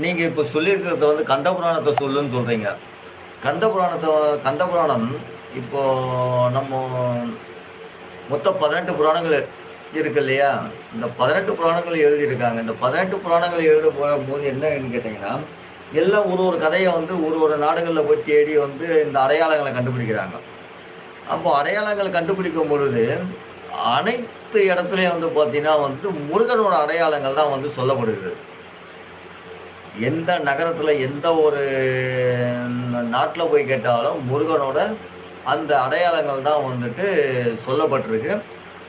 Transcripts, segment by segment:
நீங்க இப்ப சொல்லியிருக்கிறத வந்து கந்த புராணத்த சொல்லுன்னு சொல்றீங்க. கந்த புராணத்த கந்த புராணம் இப்போ நம்ம மொத்தம் 18 புராணங்கள் இருக்கு இல்லையா? இந்த 18 புராணங்கள் எழுதியிருக்காங்க. இந்த 18 புராணங்கள் எழுத போகும்போது என்னன்னு கேட்டீங்கன்னா, எல்லாம் ஒரு ஒரு கதைய வந்து ஒரு ஒரு நாடுகள்ல போய் தேடி வந்து இந்த அடையாளங்கள கண்டுபிடிக்கிறாங்க. அப்போ அடையாளங்கள் கண்டுபிடிக்கும் பொழுது, அனைத்து இடத்துலயும் வந்து பார்த்தீங்கன்னா வந்து முருகனோட அடையாளங்கள் தான் வந்து சொல்லப்படுகிறது. எந்த நகரத்துல, எந்த ஒரு நாட்ல போய் கேட்டாலும் முருகனோட அந்த அடையாளங்கள் தான் வந்துட்டு சொல்லப்பட்டிருக்கு.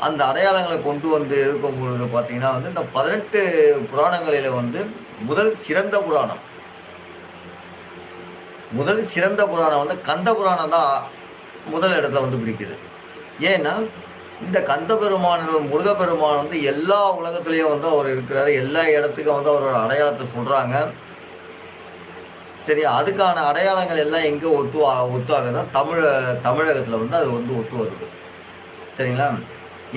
அந்த அடையாளங்கள கொண்டு வந்து இருக்கும் பொழுது பார்த்தீங்கன்னா வந்து, இந்த 18 புராணங்களில வந்து முதல் சிறந்த புராணம். முதல் சிறந்த புராணம் வந்து கந்த புராணம் தான் முதல் இடத்துல வந்து பிடிக்குது. ஏன்னா, இந்த கந்த பெருமான், முருகப்பெருமான் வந்து எல்லா உலகத்திலயும் வந்து அவர் இருக்கிறாரு. எல்லா இடத்துக்கும் வந்து அவரோட அடையாளத்த சொல்றாங்க. சரி, அதுக்கான அடையாளங்கள் எல்லாம் எங்க ஒத்தாகுதுன்னா, தமிழகத்துல வந்து அது வந்து ஒத்து வருது. சரிங்களா?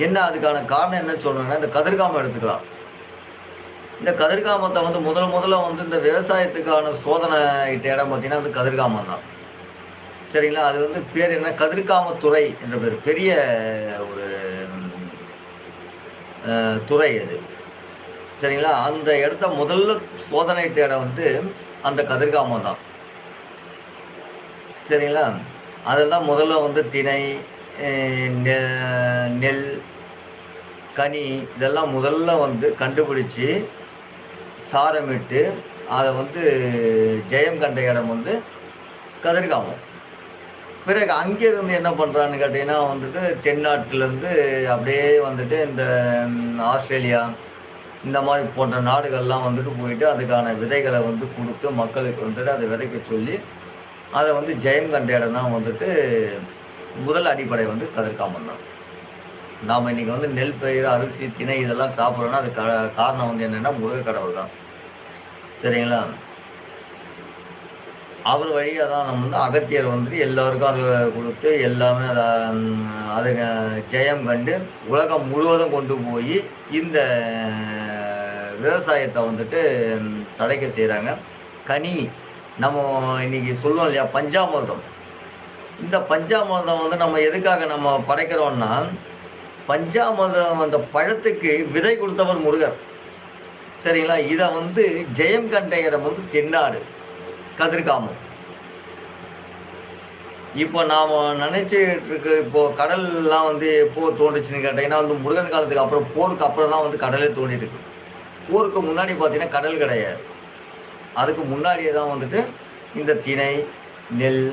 என்ன அதுக்கான காரணம் என்னன்னு சொல்றேன்னா, இந்த கதிர்காமம் எடுத்துக்கலாம். இந்த கதிர்காமத்த வந்து முதல்ல வந்து இந்த விவசாயத்துக்கான சோதனை இட்ட இடம் பார்த்தீங்கன்னா, அது கதிர்காமம் தான். சரிங்களா? அது வந்து பேர் என்ன? கதிர்காமத்துறை என்ற பேரு. பெரிய ஒரு துறை அது. சரிங்களா? அந்த இடத்த முதல்ல சோதனையிட்ட இடம் வந்து அந்த கதிர்காமம் தான். சரிங்களா? அதெல்லாம் முதல்ல வந்து திணை, நெ நெல், கனி இதெல்லாம் முதல்ல வந்து கண்டுபிடிச்சு, சாரமிட்டு, அத வந்து ஜெயம் கண்ட இடம் வந்து கதிர்காமம். பிறகு அங்கேருந்து என்ன பண்றான்னு கேட்டீங்கன்னா வந்துட்டு, தென்னாட்டுலேருந்து அப்படியே வந்துட்டு இந்த ஆஸ்திரேலியா, இந்த மாரி போன்ற நாடுகள்லாம் வந்துட்டு போயிட்டு, அதுக்கான விதைகள வந்து குடுத்து, மக்களுக்கு வந்துட்டு அத விதைக்க சொல்லி, அத வந்து ஜெயம் கண்ட இடம் தான் வந்துட்டு முதல் அடிப்படை வந்து கதிர்காமம் தான். நாம இன்னைக்கு வந்து நெல் பயிர், அரிசி, திணை இதெல்லாம் சாப்பிடுறோம்னா, அதுக்கு காரணம் வந்து என்னன்னா, முருக கடவுள் தான். சரிங்களா? அவர் வழியா தான் நம்ம வந்து அகத்தியர் வந்துட்டு எல்லாருக்கும் அது குடுத்து, எல்லாமே அத ஜெயம் கண்டு, உலகம் முழுவதும் கொண்டு போயி, இந்த விவசாயத்த வந்துட்டு தழைக்க செய்றாங்க. கனி, நம்ம இன்னைக்கு சொல்லுவோம் இல்லையா? பஞ்சாமிர்தம். இந்த பஞ்சாமிர்தம் வந்து நம்ம எதுக்காக நம்ம படைக்கிறோம்னா, பஞ்சாமிர்தம் அந்த பழத்துக்கு விதை குடுத்தவர் முருகர். சரிங்களா? இத வந்து ஜெயம் கண்ட இடம் வந்து தென்னாடு. கதிர்காமம். இப்போ நாம நினைச்சுட்டு இருக்கு, இப்போ கடல்லாம் வந்து எப்போ தோன்றுச்சுன்னு கேட்டீங்கன்னா வந்து முருகன் காலத்துக்கு அப்புறம், போருக்கு அப்புறம் தான் வந்து கடலே தோண்டியிருக்கு. போருக்கு முன்னாடி பார்த்தீங்கன்னா கடல் கிடையாது. அதுக்கு முன்னாடியே தான் வந்துட்டு இந்த திணை, நெல்,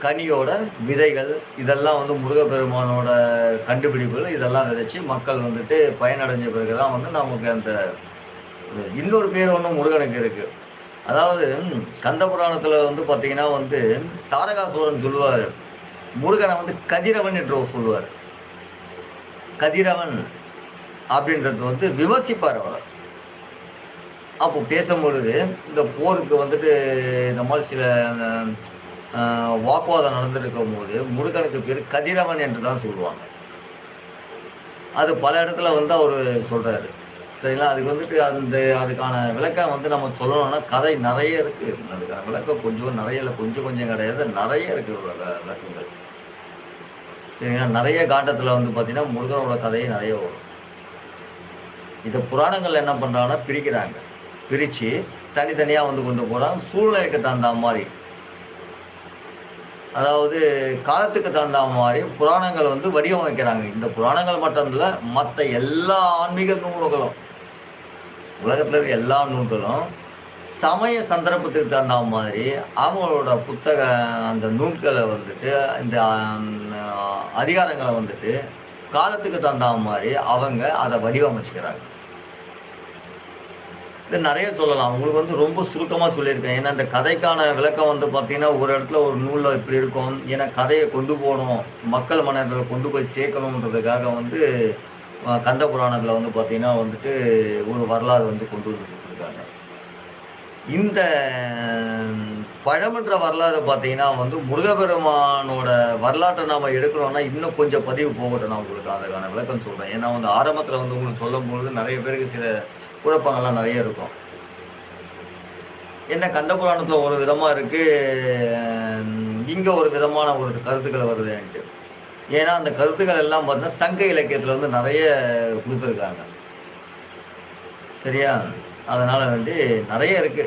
கனியோட விதைகள் இதெல்லாம் வந்து முருகப்பெருமானோட கண்டுபிடிப்புகள். இதெல்லாம் விதைச்சு மக்கள் வந்துட்டு பயனடைஞ்ச பிறகு தான் வந்து நமக்கு அந்த இன்னொரு பேர் ஒண்ணு முருகனுக்கு இருக்கு. அதாவது கந்த புராணத்துல வந்து பார்த்தீங்கன்னா வந்து தாரகாசூரன் சொல்லுவாரு. முருகனை வந்து கதிரவன் என்று சொல்லுவார். கதிரவன் அப்படின்றது வந்து விமர்சிப்பார் அவரை. அப்போ பேசும்பொழுது இந்த போருக்கு வந்துட்டு இந்த மாதிரி சில வாக்குவாதம் நடந்திருக்கும் போது முருகனுக்கு பேர் கதிரவன் என்று தான் சொல்லுவாங்க. அது பல இடத்துல வந்து அவரு சொல்றாரு. சரிங்களா? அதுக்கு வந்துட்டு அதுக்கான விளக்கம் வந்து நம்ம சொல்லணும்னா கதை நிறைய இருக்கு. அதுக்கான விளக்கம் கொஞ்சம் நிறைய இல்லை, கொஞ்சம் கிடையாது, நிறைய இருக்கு விளக்கங்கள். சரிங்களா? நிறைய காண்டத்துல வந்து பார்த்தீங்கன்னா முருகனோட கதையை நிறைய வரும். இதை புராணங்கள் என்ன பண்றாங்கன்னா பிரிக்கிறாங்க. பிரிச்சு தனித்தனியா வந்து கொண்டு போறாங்க. சூழ்நிலைக்கு தகுந்த மாதிரி, அதாவது காலத்துக்கு தகுந்த மாதிரி புராணங்கள் வந்து வடிவமைக்கிறாங்க. இந்த புராணங்கள் மட்டும் இல்ல, மற்ற எல்லா ஆன்மீக நூல்களும், உலகத்துல இருக்க எல்லா நூல்களும் சமய சந்தர்ப்பத்துக்கு தகுந்த மாதிரி அவங்களோட புத்தக அந்த நூல்களை வந்துட்டு, இந்த அதிகாரங்களை வந்துட்டு காலத்துக்கு தகுந்த மாதிரி அவங்க அதை வடிவமைச்சுக்கிறாங்க. இது நிறைய சொல்லலாம். உங்களுக்கு வந்து ரொம்ப சுருக்கமா சொல்லியிருக்கேன். ஏன்னா இந்த கதைக்கான விளக்கம் வந்து பார்த்தீங்கன்னா, ஒரு இடத்துல ஒரு நூல்ல இப்படி இருக்கும். ஏன்னா கதையை கொண்டு போகணும், மக்கள் மனதில கொண்டு போய் சேர்க்கணுன்றதுக்காக வந்து கந்த புராணத்துல வந்து பார்த்தீங்கன்னா வந்துட்டு ஒரு வரலாறு வந்து கொண்டு வந்து குடுத்துருக்காங்க. இந்த பழமன்ற வரலாறு பார்த்தீங்கன்னா வந்து முருகப்பெருமானோட வரலாற்றை நாம எடுக்கணும்னா, இன்னும் கொஞ்சம் பதிவு போகட்டும். நான் உங்களுக்கு அதுக்கான விளக்கம் சொல்றேன். ஏன்னா வந்து ஆரம்பத்தில வந்து உங்களுக்கு சொல்லும்பொழுது நெறைய பேருக்கு சில குழப்பங்கள்லாம் நெறைய இருக்கும். என்ன கந்த புராணத்தில ஒரு விதமா இருக்கு, இங்க ஒரு விதமான ஒரு கருத்துக்கள் வருதுன்ட்டு. ஏன்னா அந்த கருத்துக்கள் எல்லாம் பார்த்தீங்கன்னா, சங்க இலக்கியத்தில வந்து நெறைய குடுத்துருக்காங்க. சரியா? அதனால வேண்டி நெறைய இருக்கு.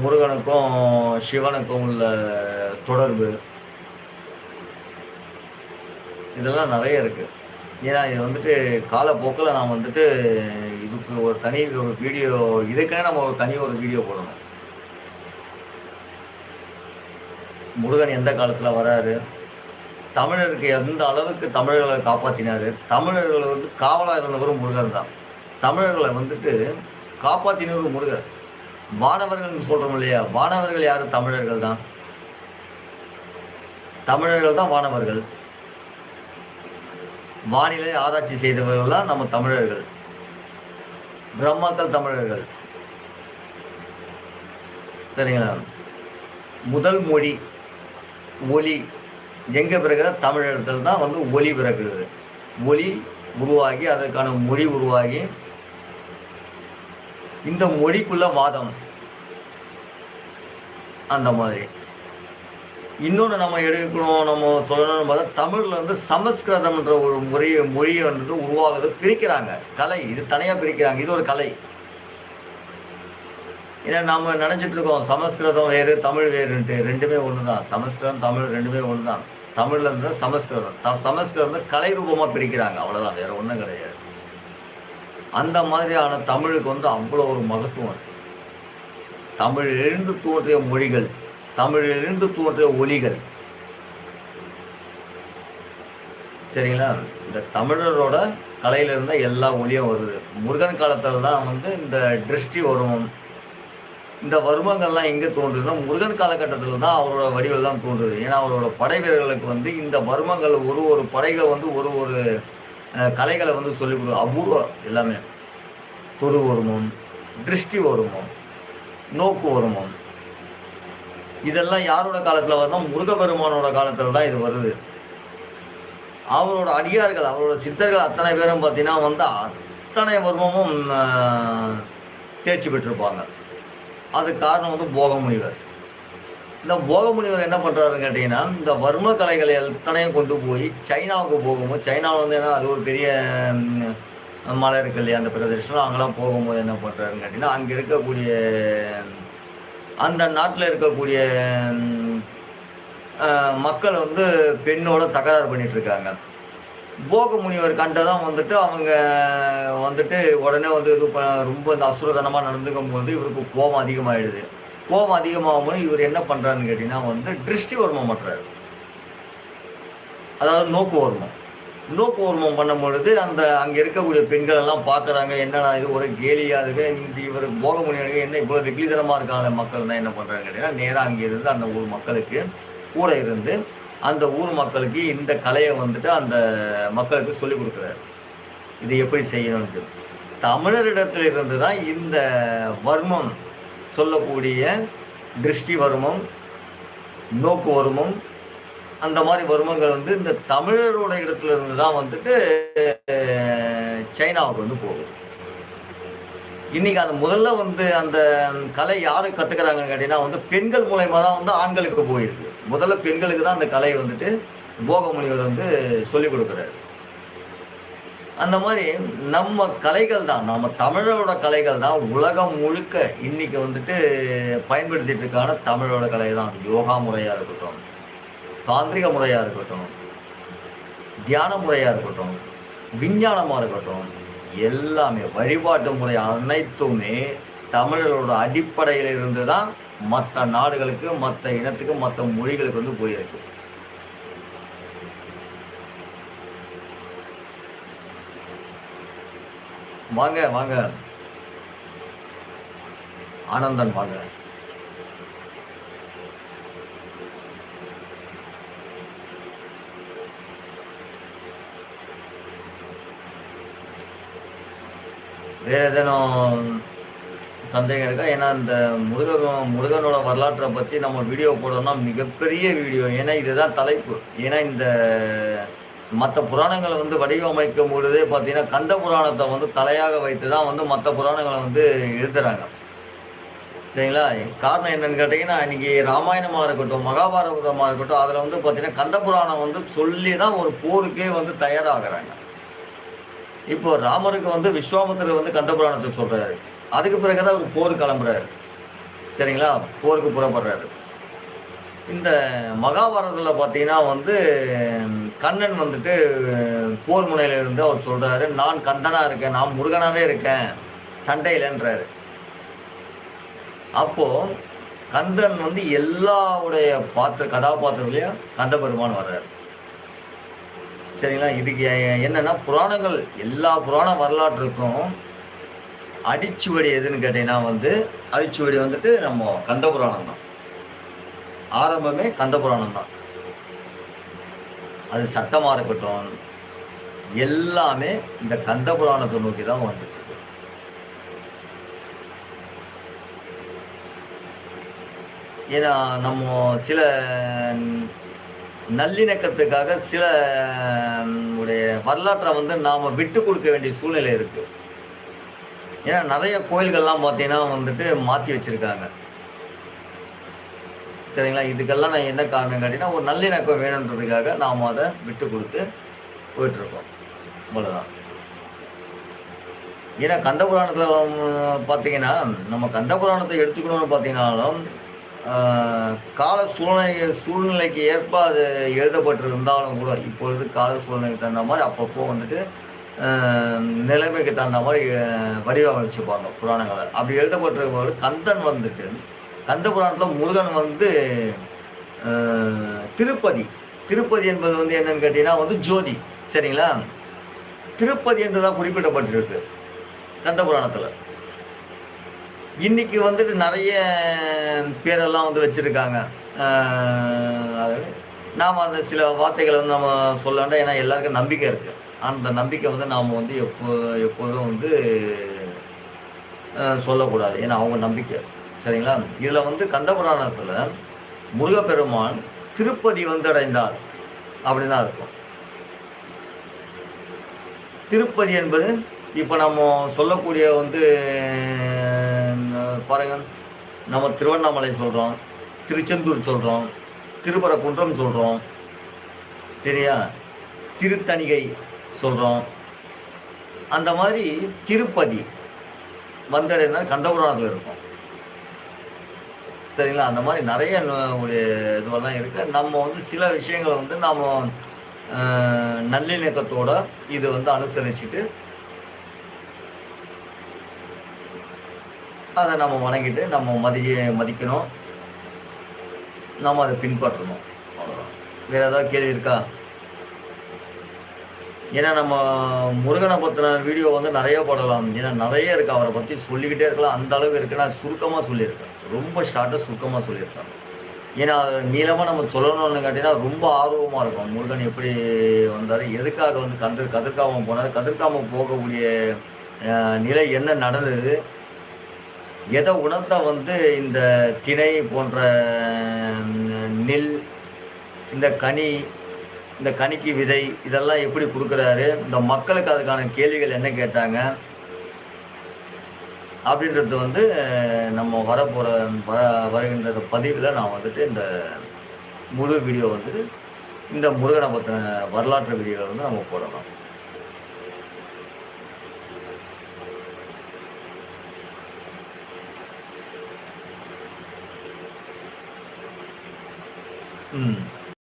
முருகனுக்கும், சிவனுக்கும் உள்ள தொடர்பு, இதெல்லாம் நெறைய இருக்கு. ஏன்னா இது வந்துட்டு காலப்போக்குல நான் வந்துட்டு இதுக்கு ஒரு தனி ஒரு வீடியோ இதுக்குன்னே நம்ம ஒரு தனி ஒரு வீடியோ போடணும். முருகன் எந்த காலத்துல வராரு? தமிழருக்கு எந்த அளவுக்கு தமிழர்களை காப்பாத்தினாரு? தமிழர்கள் வந்து காவலா இருந்தவரும் முருகன் தான். தமிழர்களை வந்துட்டு காப்பாத்தினவரும் முருகர். வானவர்கள்ன்னு சொல்றோம் இல்லையா? வானவர்கள் யாரு? தமிழர்கள் தான். தமிழர்கள் தான் வானவர்கள். வானிலை ஆராய்ச்சி செய்தவர்கள் தான் நம்ம தமிழர்கள். பிரம்மாக்கள் தமிழர்கள். சரிங்களா? முதல் மொழி, ஒலி எங்க பிறகுதா? தமிழகத்தில் தான் வந்து ஒலி பிறக்கிறது. ஒலி உருவாகி, அதற்கான மொழி உருவாகி, இந்த மொழிக்குள்ள வாதம். அந்த மாதிரி. இன்னொன்னு நம்ம எடுக்கணும், நம்ம சொல்லணும்னு பார்த்தா, தமிழ்ல வந்து சமஸ்கிருதம்ன்ற ஒரு மொழியை வந்து உருவாகுது, பிரிக்கிறாங்க. கலை. இது தனியா பிரிக்கிறாங்க. இது ஒரு கலை. ஏன்னா நாம நினைச்சிட்டு இருக்கோம் சமஸ்கிருதம் வேறு, தமிழ் வேறுன்ட்டு. 2மே ஒண்ணுதான். சமஸ்கிருதம், தமிழ் 2மே ஒண்ணுதான். தமிழ்ல இருந்து சமஸ்கிருதம். சமஸ்கிருதம் கலை ரூபமா பிரிக்கிறாங்க. அவ்வளவுதான். வேற ஒண்ணும் கிடையாது. அந்த மாதிரியான தமிழுக்கு வந்து அவ்வளவு ஒரு மகத்துவம் இருக்கு. தமிழிலிருந்து தோன்றிய மொழிகள், தமிழிலிருந்து தோன்றிய ஒலிகள். சரிங்களா? இந்த தமிழரோட கலையில இருந்தா எல்லா ஒலியும் வருது. முருகன் காலத்துல தான் வந்து இந்த திருஷ்டி வருமம், இந்த வருமங்கள்லாம் எங்க தோன்றுதுன்னா, முருகன் காலகட்டத்துல தான் அவரோட வடிவில் தான் தோன்றுது. ஏன்னா அவரோட படை வீரர்களுக்கு வந்து இந்த வருமங்கள் ஒரு படைகள் வந்து ஒரு கலைகளை வந்து சொல்லிக் கொடுக்கும். அபூர்வம் எல்லாமே. தொடு வருமம், திருஷ்டி வருமம், நோக்கு வருமம். இதெல்லாம் யாரோட காலத்துல வருதுன்னா, முருகப்பெருமானோட காலத்துல தான் இது வருது. அவரோட அடியார்கள், அவரோட சித்தர்கள் அத்தனை பேரும் பார்த்தீங்கன்னா வந்து அத்தனை வருமமும் தேர்ச்சி பெற்றிருப்பாங்க. அதுக்கு காரணம் வந்து போகமுனிவர். இந்த போகமுனிவர் என்ன பண்றாருன்னு கேட்டீங்கன்னா, இந்த வர்ம கலைகளை எத்தனையும் கொண்டு போய் சைனாவுக்கு போகும்போது, சைனாவில் வந்து ஏன்னா அது ஒரு பெரிய மலை இருக்கு இல்லையா, அந்த பிரதேசம். அங்கெல்லாம் போகும்போது என்ன பண்றாருன்னு கேட்டீங்கன்னா, அங்க இருக்கக்கூடிய அந்த நாட்டில் இருக்கக்கூடிய மக்கள் வந்து பெண்ணோட தகராறு பண்ணிட்டு இருக்காங்க. போக முனிவர் கண்டதான் வந்துட்டு அவங்க வந்துட்டு உடனே வந்து ரொம்ப இந்த அசுரதனமாக நடந்துக்கும் போது இவருக்கு கோபம் அதிகமாகிடுது. கோபம் அதிகமாகும்போது இவர் என்ன பண்ணுறாருன்னு கேட்டிங்கன்னா வந்து திருஷ்டி வர்மம் பண்ணுறாரு. அதாவது நோக்கு வர்மம். நோக்கு வர்மம் பண்ணும் பொழுது அந்த அங்கே இருக்கக்கூடிய பெண்கள் எல்லாம் பார்க்குறாங்க, என்னடா இது ஒரு கேலியாக இருக்கு, இந்த இவர் போக முனிவனுக்கு என்ன இவ்வளோ வெகுளிதனமாக இருக்காங்க மக்கள் தான் என்ன பண்ணுறாங்க கேட்டிங்கன்னா, நேராக அங்கே இருந்து அந்த ஊர் மக்களுக்கு கூட இருந்து அந்த ஊர் மக்களுக்கு இந்த கலையை வந்துட்டு அந்த மக்களுக்கு சொல்லிக் கொடுக்குறாரு. இது எப்படி செய்யணும்ட்டு. தமிழரிடத்தில் இருந்து தான் இந்த வர்மம் சொல்லக்கூடிய திருஷ்டி வர்மம், நோக்கு வர்மம், அந்த மாதிரி வர்மங்கள் வந்து இந்த தமிழரோட இடத்துல இருந்து தான் வந்துட்டு சைனாவுக்கு வந்து போகுது. இன்னைக்கு அந்த முதல்ல வந்து அந்த கலை யாரு கத்துக்கிறாங்கன்னு கேட்டீங்கன்னா வந்து பெண்கள் மூலயமா தான் வந்து ஆண்களுக்கு போயிருக்கு. முதல்ல பெண்களுக்கு தான் அந்த கலையை வந்துட்டு போக முனிவர் வந்து சொல்லிக் கொடுக்குறாரு. அந்த மாதிரி நம்ம கலைகள் தான், நம்ம தமிழரோட கலைகள் தான் உலகம் முழுக்க இன்னைக்கு வந்துட்டு பயன்படுத்திட்டு இருக்கான தமிழோட கலை தான். யோகா முறையா இருக்கட்டும், தாந்திரிக முறையா இருக்கட்டும், தியான முறையா இருக்கட்டும், விஞ்ஞானமா இருக்கட்டும், எல்லாமே வழிபாட்டு முறை அனைத்துமே தமிழர்களோட அடிப்படையில் இருந்து தான் மற்ற நாடுகளுக்கு, மற்ற இனத்துக்கு, மற்ற மொழிகளுக்கு வந்து போயிருக்கு. வாங்க வாங்க ஆனந்தன் வாங்க. வேற ஏதேனும் சந்தேகம் இருக்கா? ஏன்னா இந்த முருகனோட வரலாற்றை பத்தி நம்ம வீடியோ போடணும்னா மிகப்பெரிய வீடியோ. ஏன்னா இதுதான் தலைப்பு. ஏன்னா இந்த மத்த புராணங்கள வந்து வடிவமைக்கும் பொழுதே பார்த்தீங்கன்னா, கந்த புராணத்த வந்து தலையாக வைத்து தான் வந்து மத்த புராணங்கள வந்து எழுதுறாங்க. சரிங்களா? காரணம் என்னன்னு கேட்டீங்கன்னா, இன்னைக்கு ராமாயணமா இருக்கட்டும், மகாபாரதமா இருக்கட்டும், அதுல வந்து பார்த்தீங்கன்னா, கந்த புராணம் வந்து சொல்லி தான் ஒரு போருக்கே வந்து தயாராகுறாங்க. இப்போ ராமருக்கு வந்து விஸ்வாமித்திரர் வந்து கந்த புராணத்த சொல்றாரு. அதுக்கு பிறகு தான் அவரு போருக்கு கிளம்புறாரு. சரிங்களா? போருக்கு புறப்படுறாரு. இந்த மகாபாரதத்துல பார்த்தீங்கன்னா வந்து, கண்ணன் வந்துட்டு போர் முனையில இருந்து அவர் சொல்றாரு, "நான் கந்தனா இருக்கேன். நான் முருகனாவே இருக்கேன். சண்டையிலன்றாரு." அப்போ கந்தன் வந்து எல்லாவுடைய கதாபாத்திரத்திலயும் கந்த பெருமான் வர்றாரு. சரிங்களா? இதுக்கு என்னன்னா, புராணங்கள் எல்லா புராண வரலாற்றுக்கும் அடிச்சுவடி எதுன்னு கேட்டீங்கன்னா வந்து, அடிச்சுவடி வந்துட்டு நம்ம கந்த புராணம் தான். ஆரம்பமே கந்த புராணம் தான். அது சட்டமா இருக்கட்டும், எல்லாமே இந்த கந்த புராணத்தை நோக்கி தான் வந்துட்டு இருக்கு. ஏன்னா, நம்ம சில நல்லிணக்கத்துக்காக சில உடைய வரலாற்றை வந்து நாம விட்டு கொடுக்க வேண்டிய சூழ்நிலை இருக்கு. ஏன்னா, நெறைய கோயில்கள்லாம் பார்த்தீங்கன்னா வந்துட்டு மாத்தி வச்சிருக்காங்க. சரிங்களா? இதுக்கெல்லாம் நான் என்ன காரணம் கேட்டீங்கன்னா, ஒரு நல்லிணக்கம் வேணுன்றதுக்காக நாம அத விட்டு குடுத்து போயிட்டுருக்கோம். அவ்வளவுதான். ஏன்னா கந்த புராணத்துல பார்த்தீங்கன்னா, நம்ம கந்த புராணத்த எடுத்துக்கணும்னு பார்த்தீங்கன்னாலும், ஆ கால சூழ்நிலைக்கு ஏற்ப அது எழுதப்பட்டிருந்தாலும் கூட, இப்பொழுது கால சூழ்நிலைக்கு தகுந்த மாரி அப்பப்போ வந்துட்டு, அ நிலைமைக்கு தகுந்த மாரி வடிவமைச்சுப்பாங்க புராணங்கள. அப்படி எழுதப்பட்டிருக்கும்போது கந்தன் வந்துட்டு கந்த புராணத்துல முருகன் வந்து அ திருப்பதி. திருப்பதி என்பது வந்து என்னன்னு கேட்டீங்கன்னா வந்து ஜோதி. சரிங்களா? திருப்பதி என்று தான் குறிப்பிடப்பட்டிருக்கு கந்த புராணத்துல. இன்னைக்கு வந்துட்டு நெறைய பேரெல்லாம் வந்து வச்சிருக்காங்க. அ அதாவது நாம அந்த சில வார்த்தைகள வந்து நம்ம சொல்ல வேண்டாம். ஏன்னா எல்லாருக்கும் நம்பிக்கை இருக்கு. அந்த நம்பிக்கை வந்து நாம வந்து எப்போதும் வந்து சொல்லக்கூடாது. ஏன்னா அவங்க நம்பிக்கை. சரிங்களா? இதுல வந்து கந்த புராணத்துல முருகப்பெருமான் திருப்பதி வந்தடைந்தார் அப்படின்னு தான் இருக்கும். திருப்பதி என்பது இப்ப நம்ம சொல்லக்கூடிய வந்து பாருங்க, நம்ம திருவண்ணாமலை சொல்றோம், திருச்செந்தூர் சொல்றோம், திருப்பரங்குன்றம் சொல்றோம். சரியா? திருத்தணிகை சொல்றோம். அந்த மாதிரி திருப்பதி வந்தடைந்தால் கந்த புராணத்துல இருக்கும். சரிங்களா? அந்த மாரி நெறைய உடைய இதுவெல்லாம் இருக்கு. நம்ம வந்து சில விஷயங்கள வந்து நாம அ நல்லிணக்கத்தோட இது வந்து அனுசரிச்சுட்டு, அத நம்ம வணங்கிட்டு, நம்ம மதிக்கணும். நம்ம அத பின்பற்றணும். அவ்வளோதான். வேற ஏதாவது கேள்வி இருக்கா? ஏன்னா நம்ம முருகன பத்தின வீடியோ வந்து நெறைய போடலாம். ஏன்னா நெறைய இருக்கு. அவர பத்தி சொல்லிக்கிட்டே இருக்கலாம். அந்த அளவுக்கு இருக்கு. நான் சுருக்கமா சொல்லியிருக்கேன். ரொம்ப ஷார்ட்டா சுருக்கமா சொல்லியிருக்கேன். ஏன்னா நீளமா நம்ம சொல்லணும்னு கேட்டீங்கன்னா, ரொம்ப ஆர்வமா இருக்கும். முருகன் எப்படி வந்தாரு? எதுக்காக வந்து கதிர்காமம் போனாரு? கதிர்காமம் போகக்கூடிய நிலை என்ன நடந்தது? எத உணர்த்த வந்து இந்த திணை போன்ற நெல், இந்த கனி, இந்த கனிக்கு விதை இதெல்லாம் எப்படி குடுக்குறாரு? இந்த மக்களுக்கு அதுக்கான கேள்விகள் என்ன கேட்டாங்க? அப்படின்றது வந்து நம்ம வருகின்ற பதிவுல நான் வந்துட்டு இந்த முழு வீடியோ வந்துட்டு இந்த முருகன பத்தின வரலாற்று வீடியோல வந்து நம்ம போடலாம். ம்.